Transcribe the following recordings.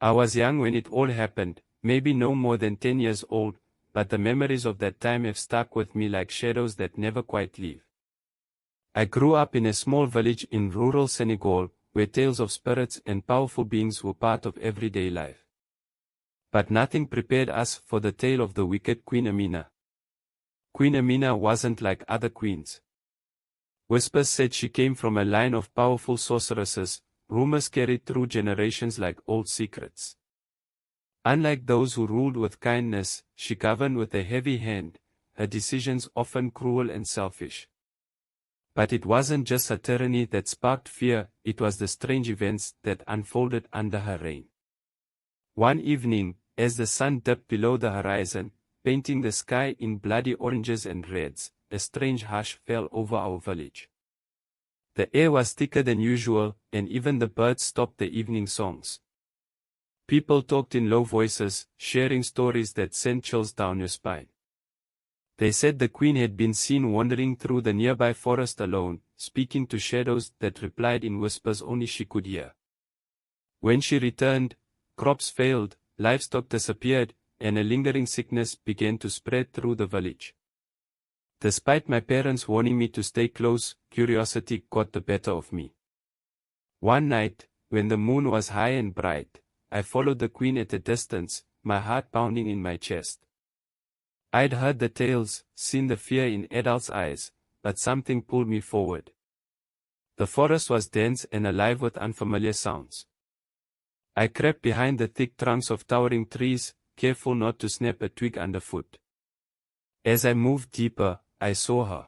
I was young when it all happened, maybe no more than 10 years old, but the memories of that time have stuck with me like shadows that never quite leave. I grew up in a small village in rural Senegal, where tales of spirits and powerful beings were part of everyday life. But nothing prepared us for the tale of the wicked Queen Amina. Queen Amina wasn't like other queens. Whispers said she came from a line of powerful sorceresses, rumors carried through generations like old secrets. Unlike those who ruled with kindness, she governed with a heavy hand, her decisions often cruel and selfish. But it wasn't just her tyranny that sparked fear, it was the strange events that unfolded under her reign. One evening, as the sun dipped below the horizon, painting the sky in bloody oranges and reds, a strange hush fell over our village. The air was thicker than usual, and even the birds stopped their evening songs. People talked in low voices, sharing stories that sent chills down your spine. They said the queen had been seen wandering through the nearby forest alone, speaking to shadows that replied in whispers only she could hear. When she returned, crops failed, livestock disappeared, and a lingering sickness began to spread through the village. Despite my parents warning me to stay close, curiosity got the better of me. One night, when the moon was high and bright, I followed the queen at a distance, my heart pounding in my chest. I'd heard the tales, seen the fear in adults' eyes, but something pulled me forward. The forest was dense and alive with unfamiliar sounds. I crept behind the thick trunks of towering trees, careful not to snap a twig underfoot. As I moved deeper, I saw her.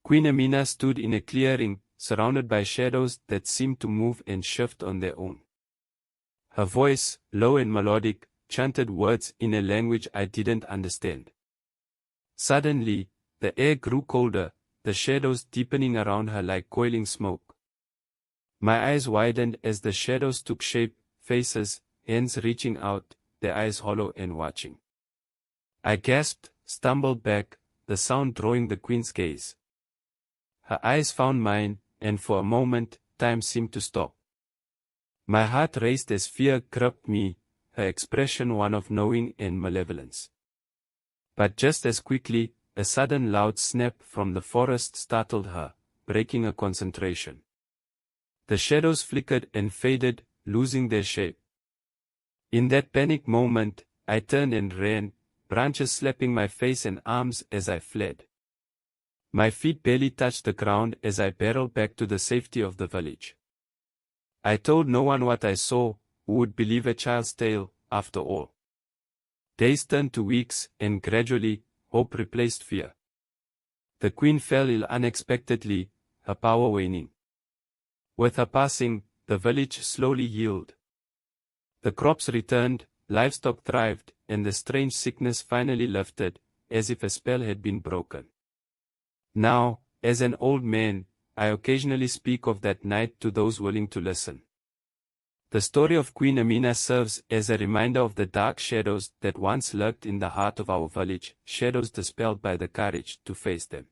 Queen Amina stood in a clearing, surrounded by shadows that seemed to move and shift on their own. Her voice, low and melodic, chanted words in a language I didn't understand. Suddenly, the air grew colder, the shadows deepening around her like coiling smoke. My eyes widened as the shadows took shape, faces, hands reaching out, their eyes hollow and watching. I gasped, stumbled back, the sound drawing the queen's gaze. Her eyes found mine, and for a moment, time seemed to stop. My heart raced as fear gripped me, her expression one of knowing and malevolence. But just as quickly, a sudden loud snap from the forest startled her, breaking her concentration. The shadows flickered and faded, losing their shape. In that panic moment, I turned and ran, branches slapping my face and arms as I fled. My feet barely touched the ground as I barreled back to the safety of the village. I told no one what I saw, who would believe a child's tale, after all. Days turned to weeks, and gradually, hope replaced fear. The queen fell ill unexpectedly, her power waning. With her passing, the village slowly healed. The crops returned, livestock thrived, and the strange sickness finally lifted, as if a spell had been broken. Now, as an old man, I occasionally speak of that night to those willing to listen. The story of Queen Amina serves as a reminder of the dark shadows that once lurked in the heart of our village, shadows dispelled by the courage to face them.